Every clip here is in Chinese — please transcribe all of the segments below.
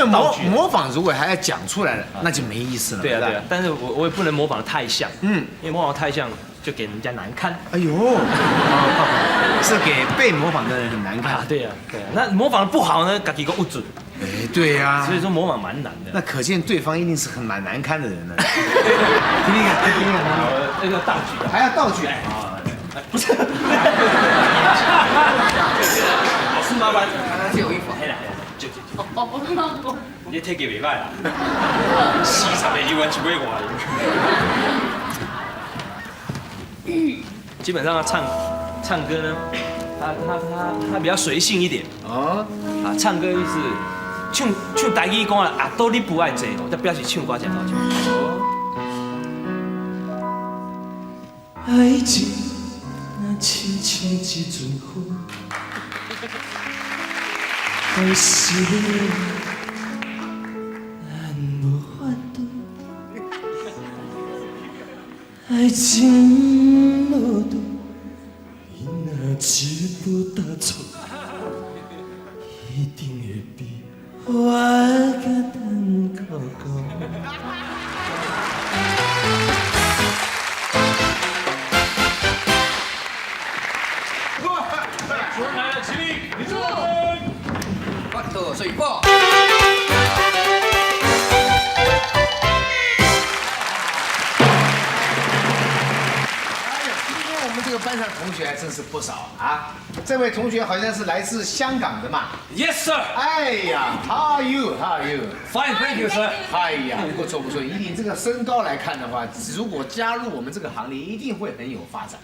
为道具。模仿如果还要讲出来了，那就没意思了。对啊对啊，但是我也不能模仿的太像，因为模仿得太像就给人家难看。哎呦，是给被模仿的人很难看。对啊对啊，那模仿的不好呢，自己个不准。哎，对呀。所以说模仿蛮难的。那可见对方一定是蛮难堪的人呢。听听看，听听看，那个道具还要道具啊？不是。老师麻烦，这有衣服。嘿啦，就。你体格袂歹啦，四十个一万一百外。基本上唱歌呢，他比较随性一点。哦。啊，唱歌意思唱台语讲啊，都你不爱坐哦，就表示唱歌真好听。爱情那亲像一阵风，但是咱无法度。爱情无度，伊若一步踏错，一定会比我更痛苦。水货。这个班上同学还真是不少啊！这位同学好像是来自香港的嘛 ？Yes sir。哎呀 ，How are you? How are you? Fine, thank you, sir。哎呀，不错不错，以你这个身高来看的话，如果加入我们这个行列，一定会很有发展。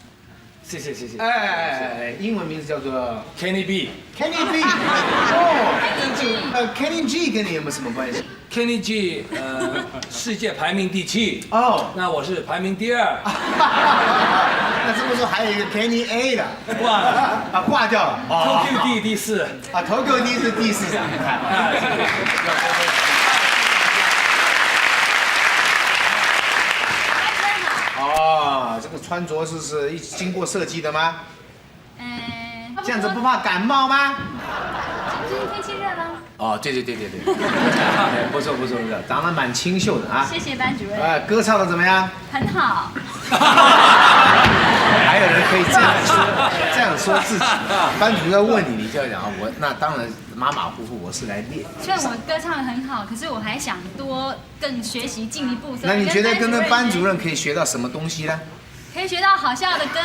谢谢谢谢。哎，英文名字叫做 Kenny B。Kenny B。哦，Kenny G 跟你有没有什么关系 ？Kenny G， 世界排名第7。哦，那我是排名第2。那这么说还有一个 Kenny A 的，挂了啊，挂掉了。Tokyo D 第4。啊，Tokyo D 是第4场，你看。哦，这个穿着是一经过设计的吗？这样子不怕感冒吗？最近天气热了。哦，对，不错，长得蛮清秀的啊。谢谢班主任。歌唱的怎么样？很好。还有人可以这样说自己。班主任问你，你就要讲我那当然马马虎虎，我是来练。虽然我歌唱得很好，可是我还想更学习进一步。那你觉得跟着班主任可以学到什么东西呢？可以学到好笑的歌。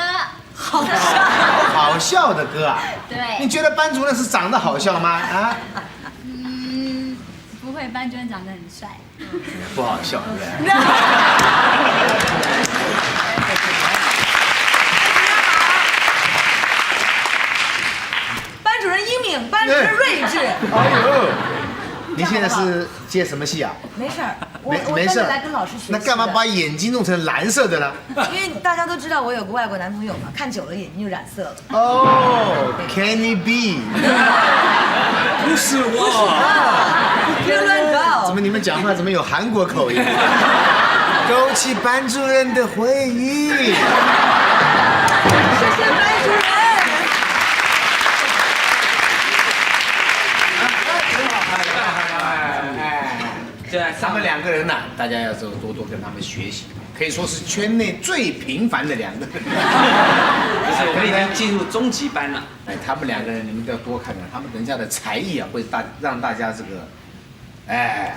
好笑的歌啊？对。你觉得班主任是长得好笑吗？啊？不会，班主任长得很帅。不好笑，对不对？班主任英明，班主任睿智。哎呦，你现在是接什么戏啊？没事儿，我没事来跟老师学习。那干嘛把眼睛弄成蓝色的呢？因为大家都知道我有个外国男朋友嘛，看久了眼睛就染色了。哦 ，Kenny B。不是我。别乱搞。怎么你们讲话怎么有韩国口音？勾起班主任的回忆。谢谢班主任。他们2个人呢，大家要多跟他们学习，可以说是圈内最平凡的2个人。不是，我们已经进入中级班了。哎，他们2个人，你们都要多看看，他们等下的才艺啊，会让大家这个，哎。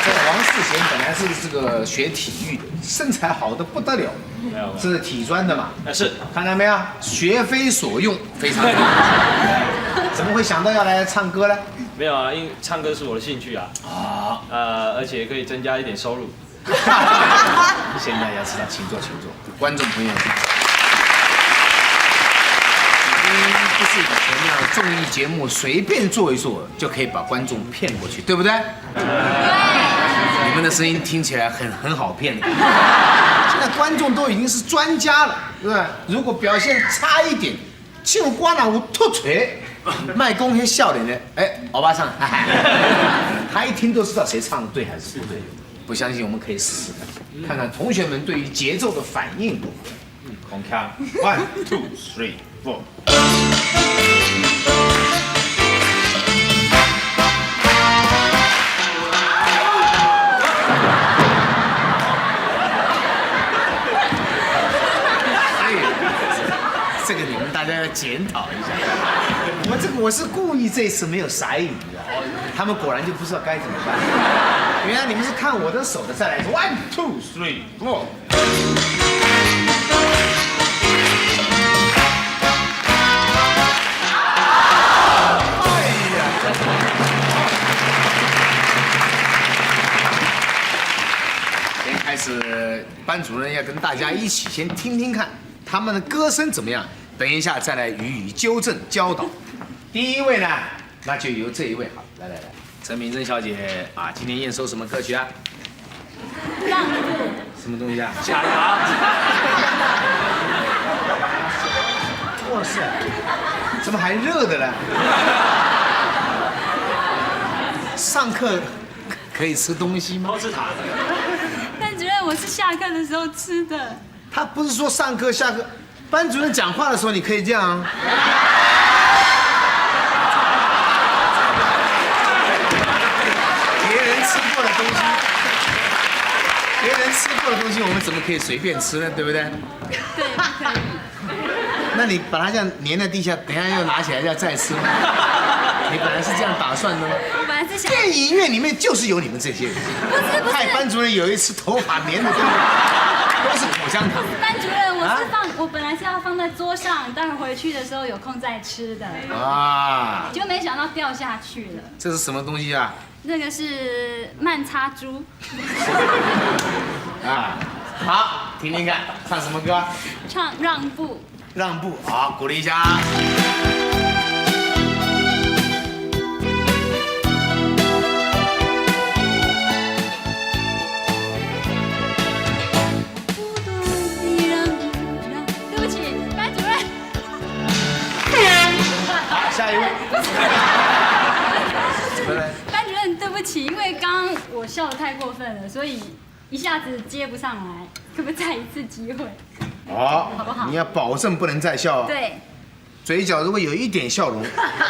这王世贤本来是这个学体育的，身材好的不得了，是体专的嘛？是，看到没有？学非所用，非常好。怎么会想到要来唱歌呢？没有啊，因为唱歌是我的兴趣啊。而且可以增加一点收入。现在要知道，请坐，观众朋友。不是以前那样综艺节目随便做一做就可以把观众骗过去，对不对？对。你们的声音听起来很好骗的。现在观众都已经是专家了，对吧？如果表现差一点，唱歌哪有突锤，卖公些笑脸的，哎，欧巴唱，他一听都知道谁唱的对还是不对。不相信我们可以试试看，看看同学们对于节奏的反应如何。空腔 ，1 2 3。不。这个你们大家要检讨一下。我是故意这次没有撒影的，他们果然就不知道该怎么办。原来你们是看我的手的，再来说 1 2 3 4。先开始，班主任要跟大家一起先听听看他们的歌声怎么样，等一下再来予以纠正教导。第一位呢，那就由这一位好，来，陈明珍小姐啊，今天验收什么歌曲啊？让步。什么东西啊？假牙。哇塞，怎么还热的呢？上课可以吃东西吗？偷吃塔。班主任，我是下课的时候吃的。他不是说上课下课，班主任讲话的时候你可以这样。别人吃过的东西，我们怎么可以随便吃呢？对不对？对，可以。那你把它这样粘在地下，等一下又拿起来要再吃吗？你本来是这样打算的吗？我本来是想。电影院里面就是有你们这些人。不是。害班主任有一次头发粘的都是口香糖。班主任，我本来是要放在桌上，待会回去的时候有空再吃的。啊！就没想到掉下去了。这是什么东西啊？那个是慢插珠。啊，好，听听看，唱什么歌？唱让步。让步，好，鼓励一下。对不起，班主任。好，下一位。班主任，对不起，因为刚刚我笑得太过分了，所以一下子接不上来，可不可以再一次机会？好，好不好？你要保证不能再笑。对。嘴角如果有一点笑容，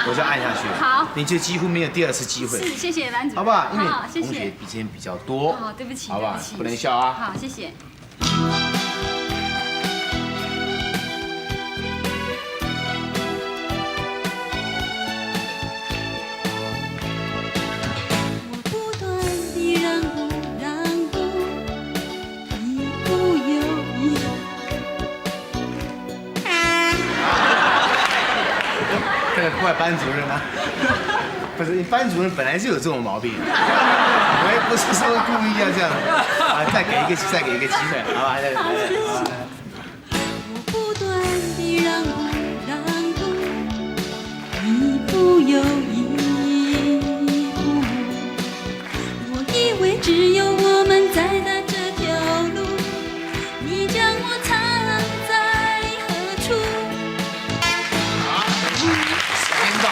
我就按下去。好。你就几乎没有第二次机会。是，谢谢班主任。好不好？因为好，谢谢。同学之间比较多。好，对不起，好不好？对不起，不能笑啊。好，谢谢。怪班主任吗？不是，班主任本来就有这种毛病，我也不是说故意要这样啊，再给一个机会，好吧？我不断地让步，一步又一步，我以为只有我们在的这条路，你将我藏在何处？时间到。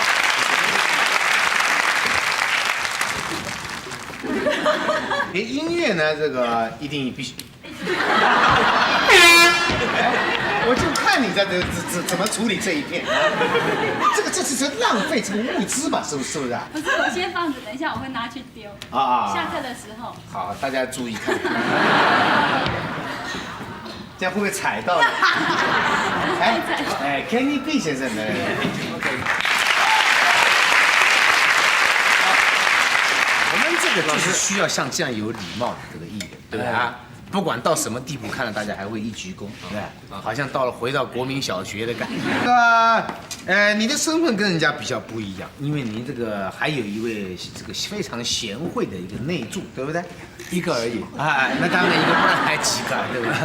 音乐呢，这个一定必须。我就看你在怎么处理这一片。这是浪费这个物资吧？是不是啊？不是，我先放着，等一下我会拿去丢。啊。下课的时候。好，大家注意看。这样会不会踩到？哎，Kenny B 先生的。OK。我们这个就是需要像这样有礼貌的这个艺人，对不对啊？不管到什么地步，看到大家还会一鞠躬，对不对？好像回到国民小学的感觉。你的身份跟人家比较不一样，因为您这个还有一位这个非常贤惠的一个内助，对不对？一个而已。哎，那当然一个，不然还几个，对不对？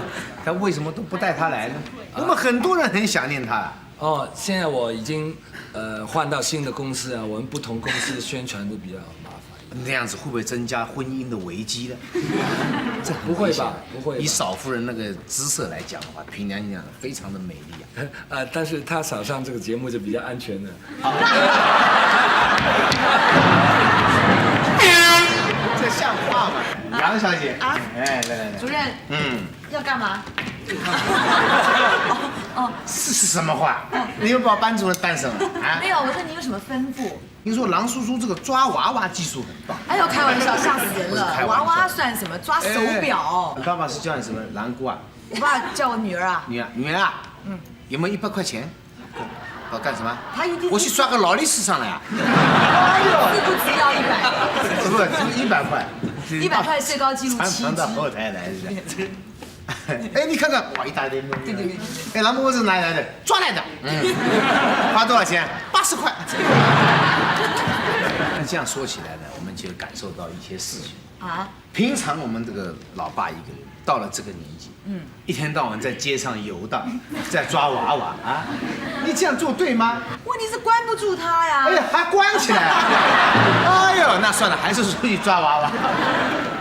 他为什么都不带他来呢？我们很多人很想念他。哦，现在我已经换到新的公司啊，我们不同公司宣传都比较麻烦。那样子会不会增加婚姻的危机呢？这不会吧？不会。以少夫人那个姿色来讲的话，凭良心讲，非常的美丽啊。但是她少上这个节目就比较安全了。这像话吗？杨小姐啊，哎，来，主任，要干嘛？是什么话？你又把班主任当什么啊没？有，我说你有什么吩咐？听说狼叔叔这个抓娃娃技术很棒。哎呦，开玩笑，吓死人不是了！开玩笑娃娃算什么？抓手表。你爸爸是叫你什么？狼姑啊？我爸叫我女儿啊，女儿啊？有没有100块钱？要干什么？他一定我去刷个劳力士上来啊！哎呦，不只要100，不是100块100块最高纪录传到7级。后台来是。哎，你看看，哇，一大堆东西。对。哎，蓝波是哪里来的？抓来的。花多少钱？80块。那这样说起来呢，我们就感受到一些事情。啊，平常我们这个老爸一个人到了这个年纪，一天到晚在街上游荡，在抓娃娃啊，你这样做对吗？问题是关不住他呀。哎呀，还关起来！哎呦，那算了，还是出去抓娃娃。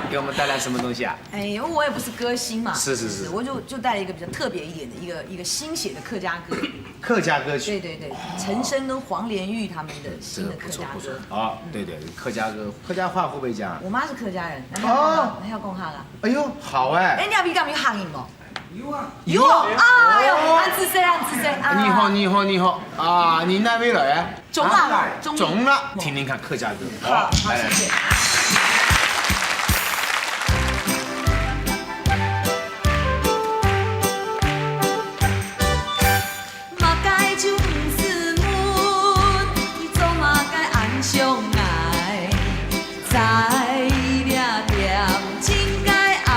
给我们带来什么东西啊？哎，因为我也不是歌星嘛，是，我就带了一个比较特别一点的一个新写的客家歌。客家歌曲。对，陈升跟黄连玉他们的新的客家不错歌。哦，对，客家歌，客家话会不会讲？我妈是客家人，哦还要讲下啦。哎呦，好哎。哎，你阿邊咁要行音冇？有啊。哎呦，安子生。你好啊！你哪位来？中了，中了，听听看客家歌。好，谢谢。马街就不是门，你做马街按上来，在了点真该按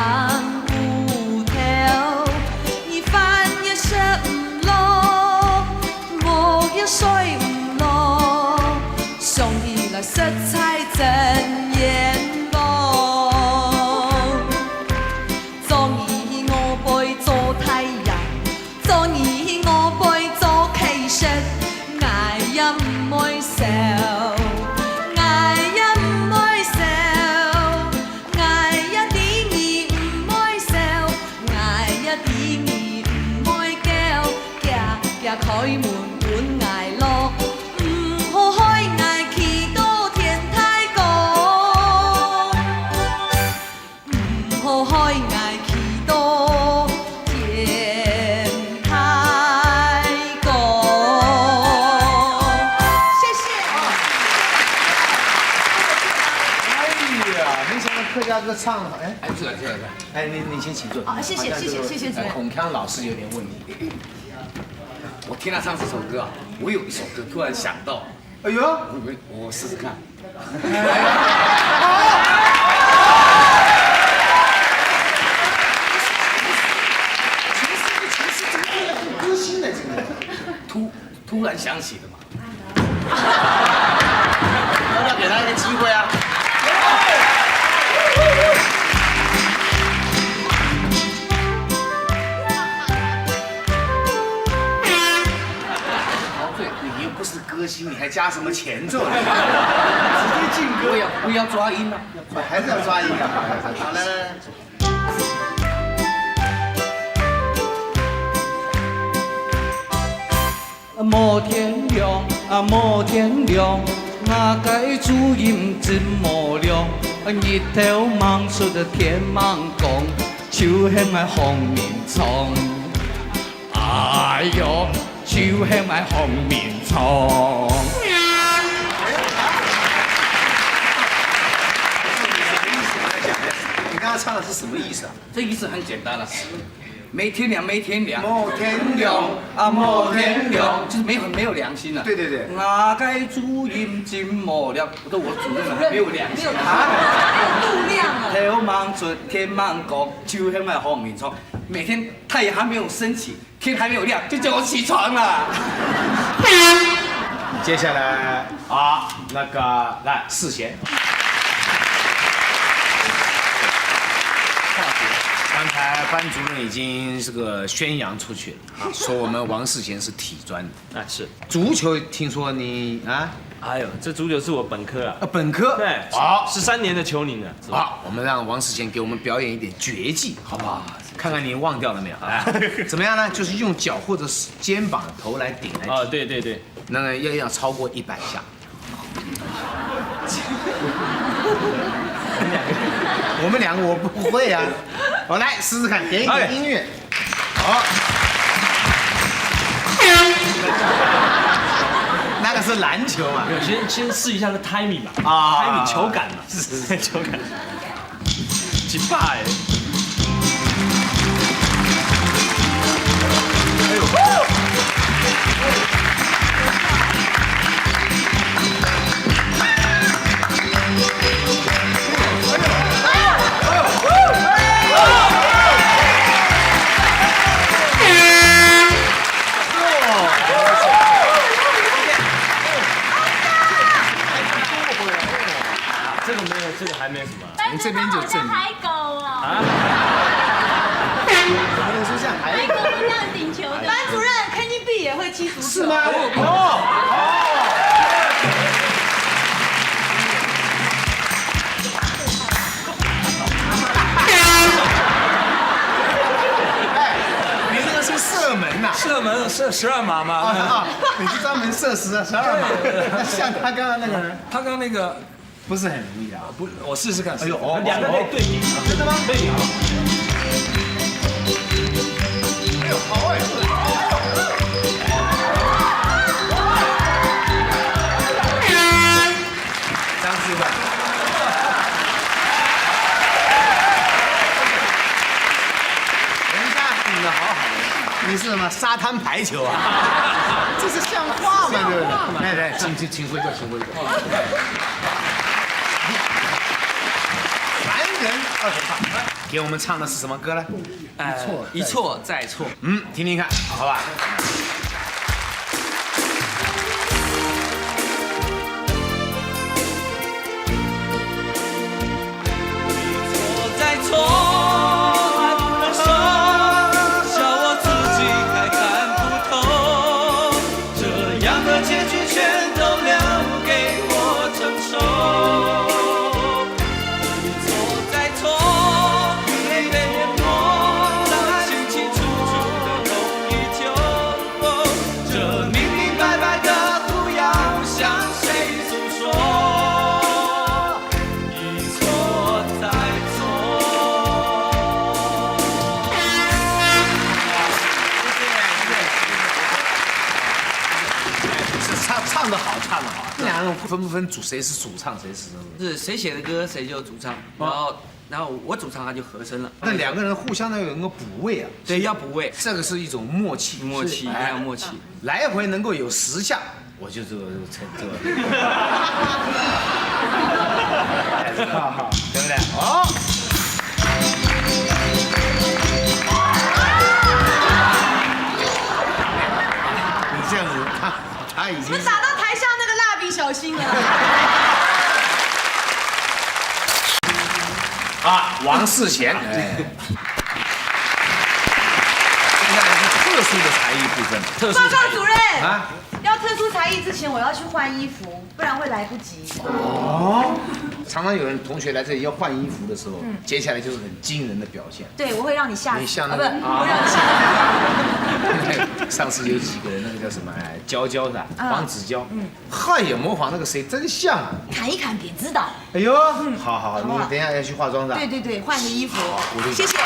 骨头，你饭也吃唔落，我也睡唔落，想起来色彩真艳光，昨日我背做太阳，昨日我背做其實，捱也唔會受，捱也唔會受，捱一啲兒唔會受，捱一啲兒唔會叫，夾開門管捱落，唔好開捱企到天太高，唔好開捱企到天太高。謝謝。哎呀，没想到客家歌唱得好，哎，哎，这个。哎，你先请坐。啊谢谢主任孔锵老师有点问题。我听他唱这首歌啊，我有一首歌突然想到，哎呦，我试试看。歌星的这个，突然想起的嘛。要不要给他一个机会啊？对，你又不是歌星，你还加什么前奏呢？直接进歌，不要抓音啊！还是要抓一个。好，来。摩天亮啊，摩天亮，我该主音真无亮，日頭望出天茫光，手向來紅面蒼。哎呦，手向來紅面蒼。你刚刚唱的是什么意思啊？这意思很简单了，没天良，没天良。摩天亮啊，摩天亮，就是没有良心了。对对对，我該主音真無聊，我说我主任了，没有良心。度量啊！頭望出天茫光，手向來紅面蒼。每天太阳还没有升起，天还没有亮，就叫我起床了。接下来啊，那个来世贤。刚才班主任已经这个宣扬出去了，说我们王世贤是体专的。那是。足球听说你啊？哎呦，这足球是我本科啊。本科。对。好，13年的球龄了。好，我们让王世贤给我们表演一点绝技，好不好？看看你忘掉了没有？哎，怎么样呢？就是用脚或者是肩膀头来顶来踢。哦，对对对。那个要超过100下。我们两个我不会啊。我来试试看，点一点音乐。好。那个是篮球嘛？先试一下那 timing 嘛啊 ，timing 球感嘛，是球感。几把哎！哎呦！这个还没什么。你这边就正。海狗哦。我们说像海狗一样顶球的。班主任 KTV 也会踢足球。是吗？你这个是射门呐？射门射12码吗？你是专门射12码？像他刚刚那个人，他刚那个。不是很容易的啊！不，我试试看。哎呦，两个可以对比，真的吗？可以啊。哎呦，好哎！张师傅，人家比的好好的，你是什么沙滩排球啊？这是像话吗？对不对？来，请回座，请回座。人20号，给我们唱的是什么歌呢？一错再错。听听看，好吧。一错再错，还不能说，笑我自己还看不透，这样的结局全都留给我承受。唱得好，这两个人分不分主谁是主唱，谁是谁写的歌谁就主唱，然后我主唱他就和声了。那两个人互相的有一个补位啊，对，要补位，这个是一种默契，一定要有默契。来回能够有10下，我就这个，对不对？好。你这样子，他已经打到台上那个蜡笔小新了。王世贤，接下来是特殊的才艺部分。报告主任啊，要特殊才艺之前我要去换衣服，不然会来不及。常常有人同学来这里要换衣服的时候，接下来就是很惊人的表现。对，我会让你吓死。你像那个我让你吓死。上次有几个人，那个叫什么？娇娇的，黄子佼。他也模仿那个谁，真像。砍一砍，点知道。哎呦，好，你等一下要去化妆的。对，换个衣服。谢谢。什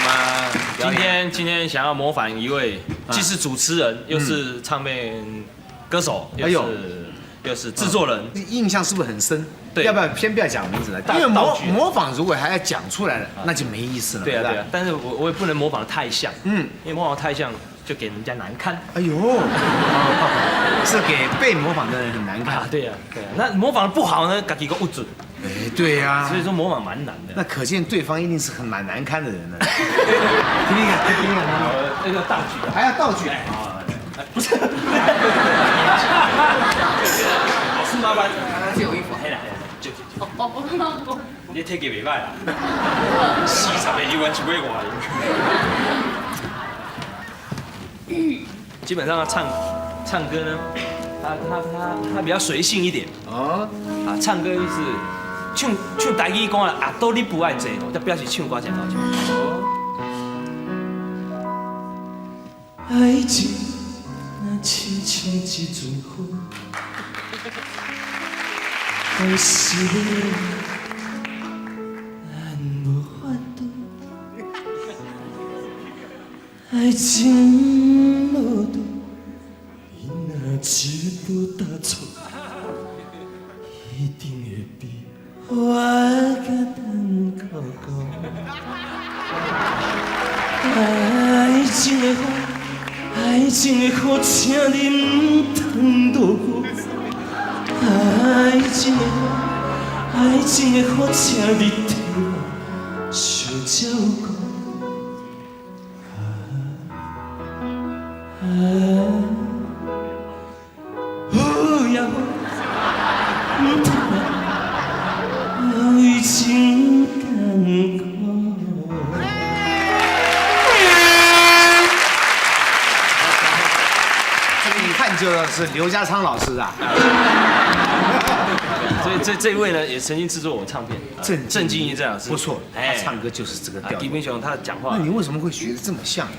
么？今天想要模仿一位，既是主持人，又是唱片歌手，又是制作人，印象是不是很深？对，要不要先不要讲名字了？因为模仿如果还要讲出来了，那就没意思了。对啊，但是我也不能模仿得太像，因为模仿太像就给人家难堪。哎呦，是给被模仿的人很难看。对啊，那模仿得不好呢，自己个不准。哎，对呀，所以说模仿蛮难的。那可见对方一定是蛮难堪的人呢。听听看，那个道具还要道具。不是，老师麻烦，这有衣服，黑了，就，你体格袂歹啦，40个1万1尾外。基本上唱歌呢，他比较随性一点唱歌就是唱台语讲啊，都你不爱坐哦，就表示唱歌真好听。爱情那轻轻一阵风，还是爱情无度，伊若一步踏错，一定会比我更痛苦。爱情的雨，爱情的雨，请你唔通落雨。爱情的雨，爱情的雨，请你替我想照顾。雨呀雨，唔通为情艰苦。一看就是刘家昌老师啊。所以这位呢，也曾经制作我唱片，郑敬一郑老师不错，他唱歌就是这个调吉明雄他讲话，那你为什么会学的这么像呢？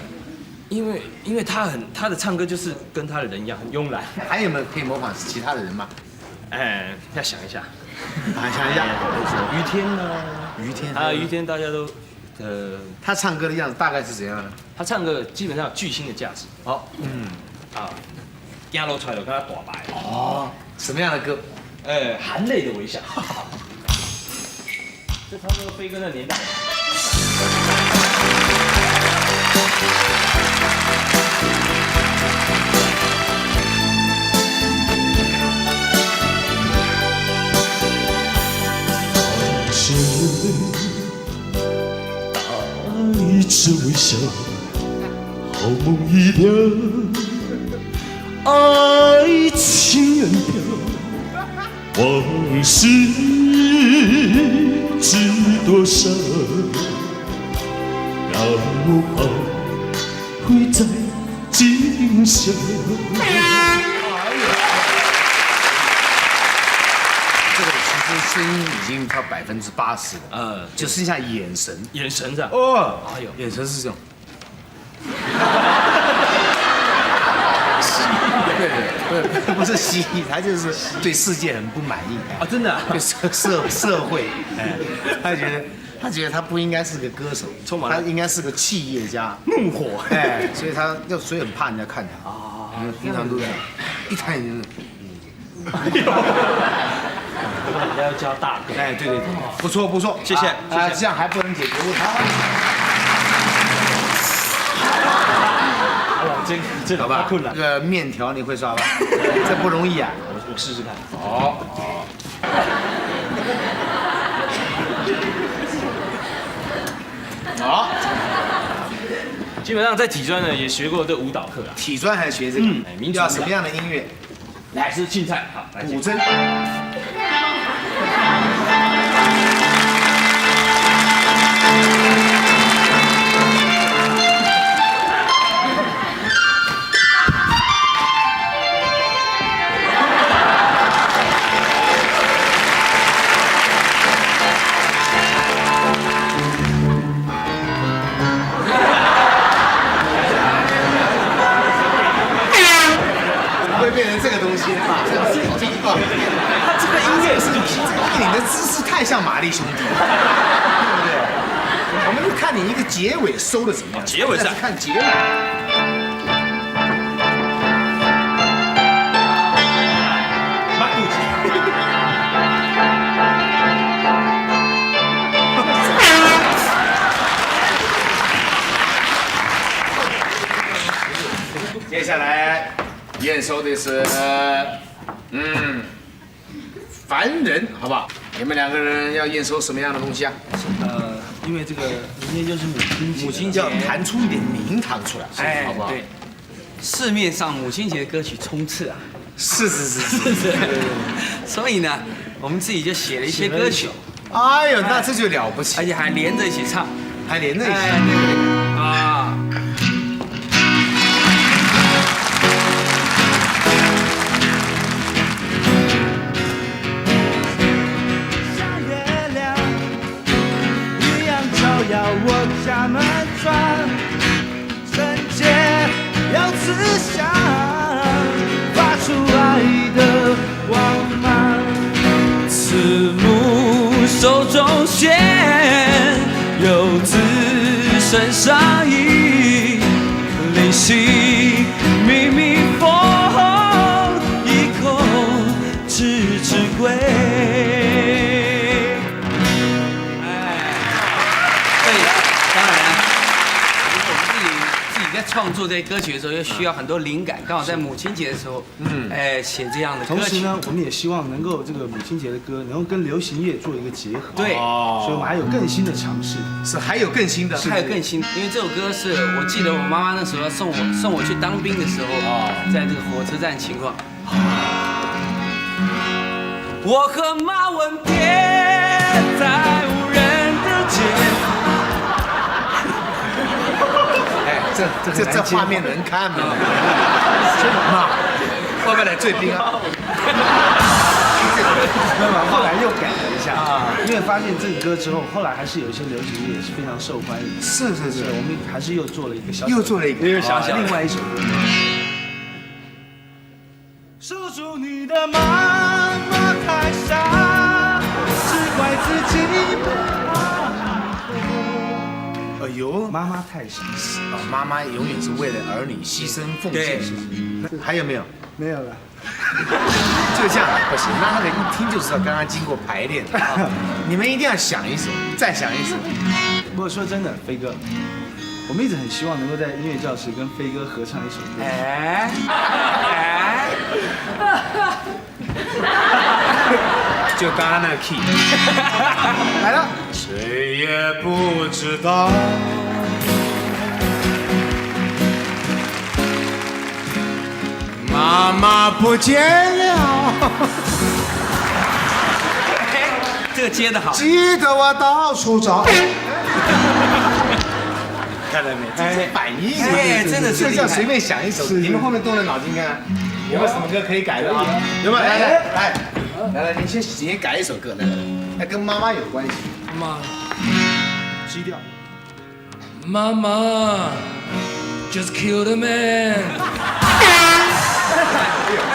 因为他的唱歌就是跟他的人一样很慵懒。还有没有可以模仿其他的人吗？要想一下，想一下，于天呢？于天啊，于天大家都，他唱歌的样子大概是怎样呢？他唱歌基本上有巨星的价值。哦，走路出来就跟他大白。哦，什么样的歌？含泪的微笑。这差不多飞哥那年代。带着微笑，好梦一了，爱情远飘，往事知多少，让我懊悔在今宵。这个其实声音已经到80%了，就剩下眼神。眼神这样。哦，哎呦，眼神是这种。不是蜥蜴，他就是对世界很不满意啊，真的，对社会，他觉得他不应该是个歌手，他应该是个企业家，怒火，所以很怕人家看他啊，平常都这样，一看就是，人家要叫大哥，对，不错，谢谢，这样还不能解决问题。这好吧，困难。这个面条你会刷吧？这不容易啊！我试试看。好。基本上在体专呢也学过这舞蹈课啦。体专还学这个？要什么样的音乐？来是青菜，好，来古筝。会变成这个东西啊！他这个音乐是你的姿势太像玛丽兄弟了，对不对？我们就看你一个结尾收的怎么样。结尾是看结尾。接下来验收的是，凡人，好不好？你们两个人要验收什么样的东西啊？因为这个明天就是母亲节，要弹出一点名堂出来，好不好？对，市面上母亲节的歌曲充斥啊，是，所以呢，我们自己就写了一些歌曲。哎呦，那这就了不起，而且还连着一起唱，还连在一起。对啊。我家门窗，圣洁要慈祥，发出爱的光芒。慈母手中线，有子身在创作这些歌曲的时候，又需要很多灵感，刚好在母亲节的时候，写这样的歌曲。同时呢，我们也希望能够这个母亲节的歌能够跟流行乐做一个结合。对，所以我们还有更新的尝试。是还有更新的，还有更新，因为这首歌是我记得我妈妈那时候要送我去当兵的时候，在这个火车站情况。我和马文别在无人的街。哎，这画面能看吗？妈，要不要来追兵啊？没有，后来又改了一下因为发现这个歌之后，后来还是有一些流行乐也是非常受欢迎。是，我们还是又做了一个小，又做了一个小另外一首歌。守住你的妈妈太傻，只怪自己不哎呦，妈妈太傻。妈妈永远是为了儿女牺牲奉献。还有没有？没有了。就这样不行，那个一听就知道刚刚经过排练你们一定要想一首，再想一首。不过说真的，飞哥，我们一直很希望能够在音乐教室跟飞哥合唱一首歌。就刚刚那个 key 来了。谁也不知道，妈妈不见了。这个接得好。记得我到处找。看到没？这反应，真的是就这样随便想一首，你们后面动了脑筋看看，有没有什么歌可以改的啊？有没有？来，你先改一首歌，来，那跟妈妈有关系。妈，基调。妈妈 just killed a man。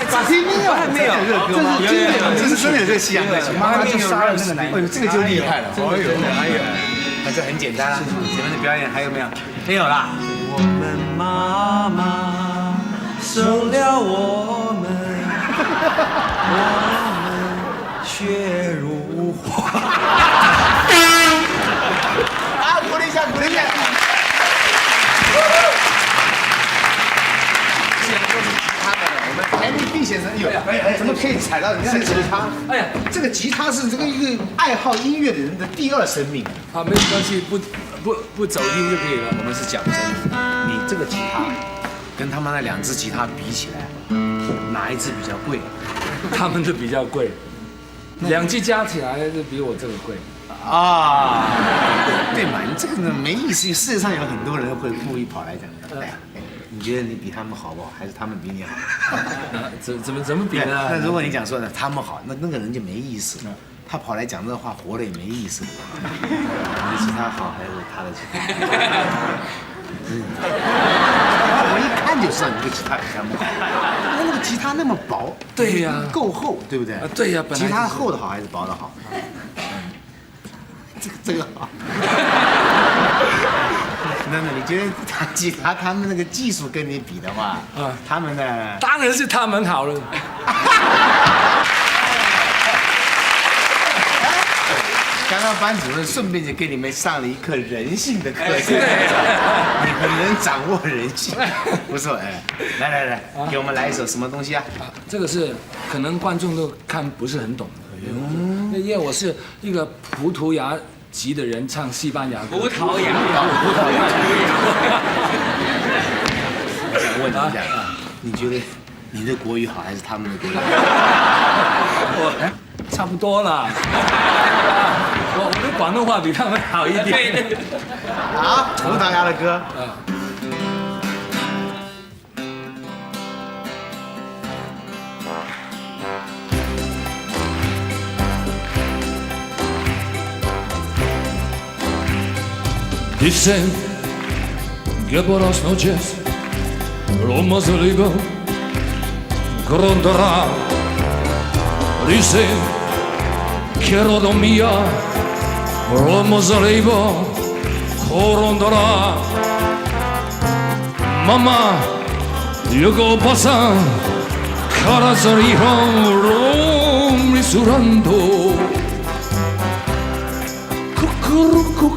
咋听没有？还没有这个歌吗？有，这是真的有这个西洋歌曲。妈妈就杀了那个男人。哎呦，这个就厉害了。哎呦，那这很简单啊。前面的表演还有没有？没有啦。我们妈妈收了我们，血如花。鼓励一下，鼓励一下。哎，毕先生，怎么可以踩到人家的吉他？哎呀，这个吉他是这个一个爱好音乐的人的第二生命。没关系，不走音就可以了。我们是讲真的，你这个吉他跟他们那两只吉他比起来，哪一只比较贵？他们的比较贵，2只加起来是比我这个贵。对嘛？你这个没意思。世界上有很多人会故意跑来讲，你觉得你比他们好不好，还是他们比你好？怎么比呢？那如果你讲说呢，他们好，那个人就没意思了。他跑来讲这话，活了也没意思。你的吉他好还是他的吉他？我一看就知道你的吉他比他们好。那个吉他那么薄，对呀，够厚，对不对？对呀，本来吉他厚的好还是薄的好？这个好。那你觉得弹吉他他们那个技术跟你比的话，他们呢？当然是他们好了。刚刚班主任顺便就给你们上了一课人性的课程，你很能掌握人性，不错哎。来，给我们来一首什么东西啊？这个是可能观众都看不是很懂的，因为我是一个葡萄牙籍的人唱西班牙歌。葡萄牙。我想问你一下，你觉得你的国语好还是他们的国语好？差不多啦。我的广东话比他们好一点。好，葡萄牙的歌。Dicen que por las noches lo más lindo grondará. Dicen que rodomía lo más lindo grondará. Mamá, yo pasa caras arriba misurando. Cucurú.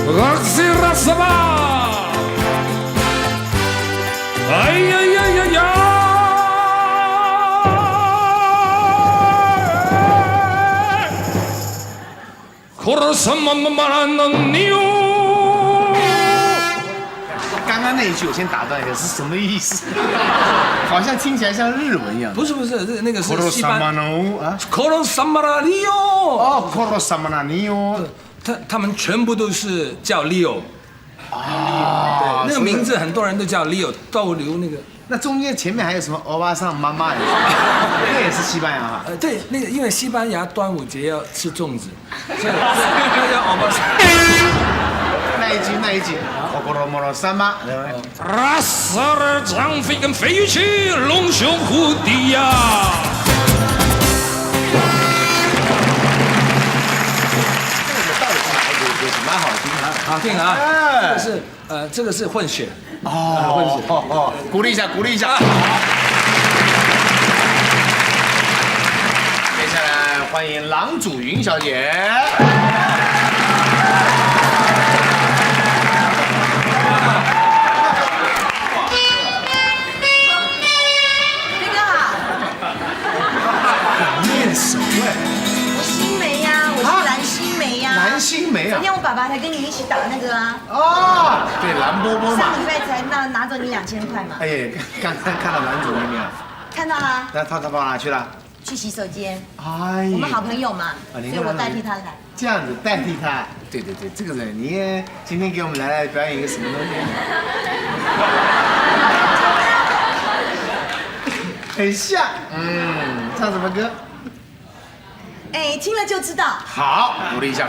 Rasaba. Ay, ay, ay, ay, ay.刚刚那一句我先打断一下，是什么意思？好像听起来像日文一样。不是，那个是西班牙。啊 Coro Samaranio。哦 ，Coro Samaranio。他们全部都是叫 Leo。啊，那个名字很多人都叫 Leo， 逗留那个。那中间前面还有什么欧巴桑妈妈？那也是西班牙哈。对，那个因为西班牙端午节要吃粽子，所以那叫欧巴桑。那一句，我过了莫了三妈。拉萨尔张飞跟费玉清，龙兄虎弟呀。这个到底是哪一首歌曲？蛮好听啊，好听啊！这个是混血。哦，鼓励一下。接下来欢迎郎祖筠小姐。飞哥好，面熟哎，我新梅呀，我是蓝心湄呀。蓝心湄啊昨！天我爸爸才跟你一起打那个啊。哦，对，蓝波波嘛上。礼拜才拿走你2000块嘛。哎呀，刚刚看到男主那边，看到啦，那他跑哪去了？去洗手间。哎我们好朋友嘛，所你以我代替他来。这样子代替他。对，这个人，你今天给我们来表演一个什么东西？很像，唱什么歌？哎，听了就知道。好，鼓励一下。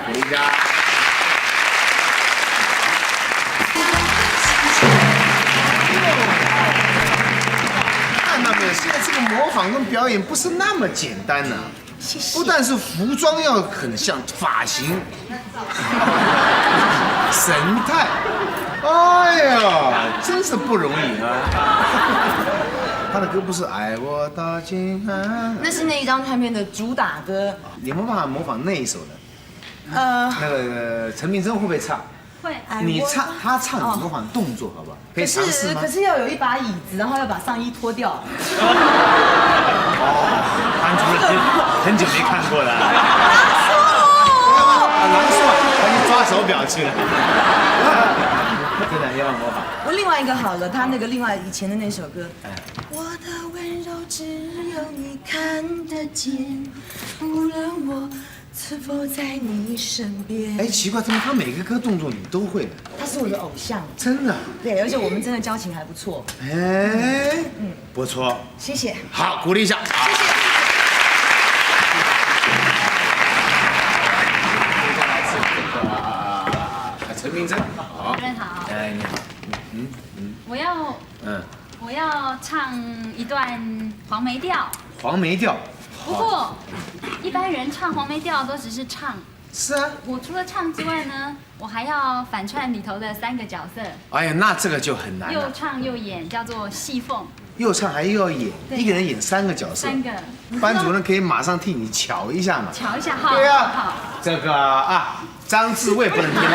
看到没有？现在这个模仿跟表演不是那么简单呢、谢谢。不但是服装要很像，发型、神态，哎呀，真是不容易啊！他的歌不是爱我到今晚，那是那一张唱片的主打歌。你有没有办法模仿那一首的？那个陈明真会不会唱？会。你唱，他唱，你模仿动作好不好？可以尝试吗？可是要有一把椅子，然后要把上衣脱掉。班主任很久没看过了。狼叔，他去抓手表去了。真的要模仿。我另外一个好了，他那个另外以前的那首歌。我的温柔只有你看得见，无论我是否在你身边。哎，奇怪，怎么他每个歌动作你都会的？他是我的偶像。真的？对，而且我们真的交情还不错。哎，不错。谢谢。好，鼓励一下。谢谢。陈明真，好。主任好。哎，你好。我要唱一段黄梅调。黄梅调。不过，一般人唱黄梅调都只是唱。是啊。我除了唱之外呢，我还要反串里头的3个角色。哎呀，那这个就很难了。又唱又演，叫做戏凤。又唱还又要演，一个人演3个角色。3个。班主任可以马上替你瞧一下嘛。瞧一下哈。对啊。好。这个啊，张志伟不能听到。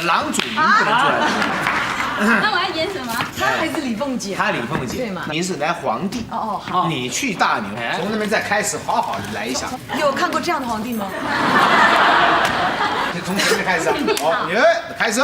郎祖筠不能出来。那我要演什么？他还是李凤姐。他李凤姐。对嘛？你是来皇帝。哦，好。你去大牛，从那边再开始，好好的来一下。你有看过这样的皇帝吗？从前面开始啊。好，开始。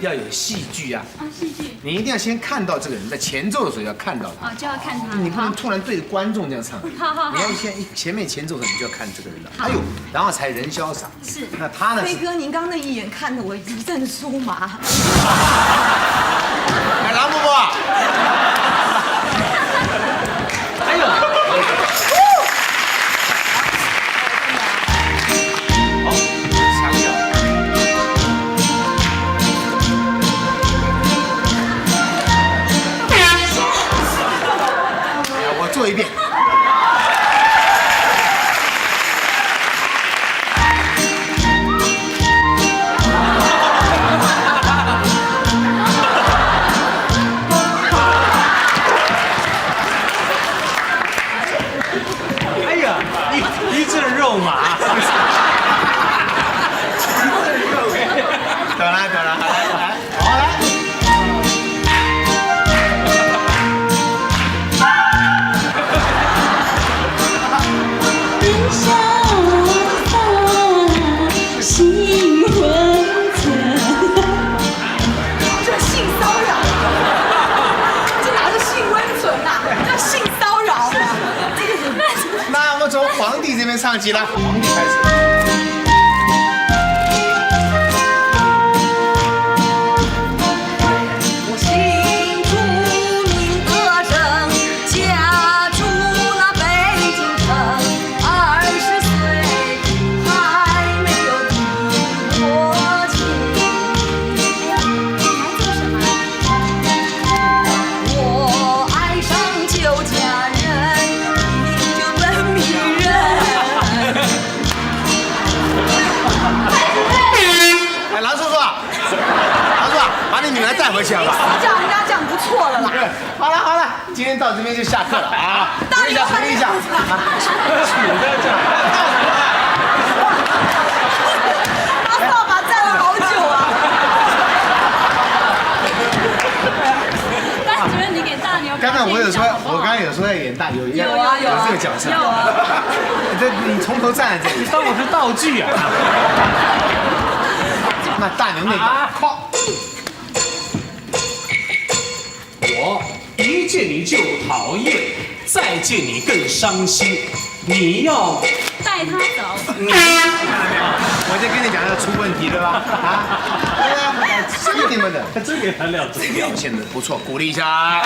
要有戏剧啊！戏剧。你一定要先看到这个人，在前奏的时候要看到他。就要看他。你不能突然对着观众这样唱。好。你要前面前奏的时候，你就要看这个人了。哎呦，然后才人潇洒。是。那他呢？飞哥，您刚那一眼看得我一阵酥麻。来，郎伯伯。还有。做一遍。温存。这性骚扰，这哪是性温存呐？这性骚扰。那我们从皇帝这边唱起了，皇帝开始。带回去了吧？叫人家这样不错了啦。好了好了，今天到这边就下课了啊！鼓励一下，鼓励一下。拿扫把站了好久啊！班主任，你给大牛。刚才我刚才有说要演大牛，有这个角色。有啊。你从头站在这里，当我是道具啊。那大牛那个，靠。我一见你就讨厌，再见你更伤心。你要带他走。我就跟你讲要出问题对吧？啊，对啊，是你们的，真给他撂这表现的不错，鼓励一下。